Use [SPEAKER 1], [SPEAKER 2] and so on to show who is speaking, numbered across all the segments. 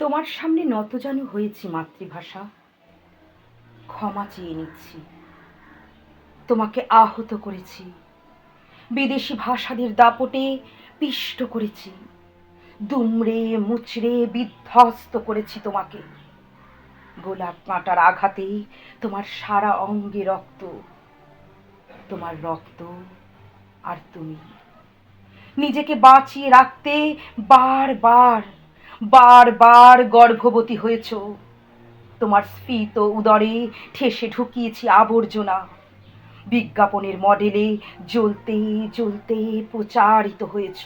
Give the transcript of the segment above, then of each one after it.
[SPEAKER 1] তোমার সামনে নতজানু হয়েছি মাতৃভাষা, ক্ষমা চেয়ে নিচ্ছি। তোমাকে আহত করেছি, বিদেশি ভাষাদের দাপটে পিষ্ট করেছি, দুমড়ে মুচড়ে বিধ্বস্ত করেছি তোমাকে। গোলাপ কাঁটার আঘাতে তোমার সারা অঙ্গে রক্ত, তোমার রক্ত আর তুমি। নিজেকে বাঁচিয়ে রাখতে বারবার বারবার গর্ভবতী হয়েছ। তোমার স্ফীত উদরে ঠেসে ঢুকিয়েছি আবর্জনা, বিজ্ঞাপনের মডেলে জ্বলতে জ্বলতে প্রচারিত হয়েছ।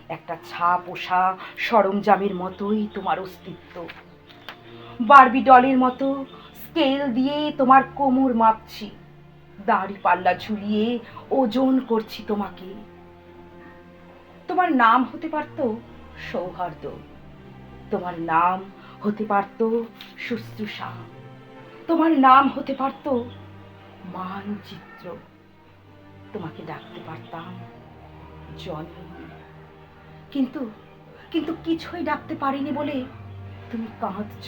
[SPEAKER 1] একটা ছাপোষা সরঞ্জামের মতোই তোমার অস্তিত্ব। বারবি ডলের মতো স্কেল দিয়ে তোমার কোমর মাপছি, দাড়ি পাল্লা ঝুলিয়ে ওজন করছি তোমাকে। তোমার নাম হতে পারত সৌহার্দ্য, তোমার নাম হতে পারত শুশ্রূষা, তোমার নাম হতে পারত মানচিত্র। তোমাকে ডাকতে পারতাম জননী। কিন্তু কিন্তু কিছুই ডাকতে পারিনি বলে তুমি কাঁদছ।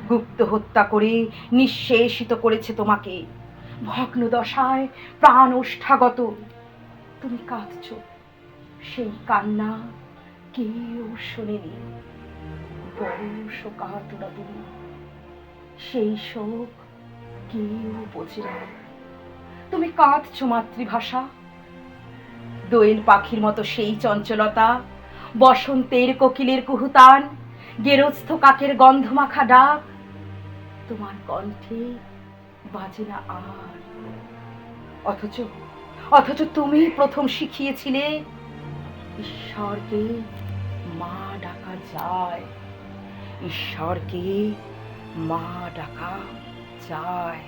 [SPEAKER 1] গুপ্ত হত্যা করে নিঃশেষিত করেছে তোমাকে, ভগ্ন দশায় প্রাণ ওষ্ঠাগত। তুমি কাঁদছ, সেই কান্না কেউ শোনেনি। বড় শোকাতুরা তুমি, সেই শোক কেউ বোঝে না। তুমি কাঁদছ মাতৃভাষা, দোয়েল পাখির মতো সেই চঞ্চলতা, বসন্তের কোকিলের কুহুতান, গেরস্থ কাকের গন্ধমাখা ডাক তোমার কণ্ঠে বাজে না আর। অথচ অথচ তুমি প্রথম শিখিয়েছিলে ঈশ্বরকে মা ডাকা যায়, ঈশ্বরকে মা ডাকা যায়।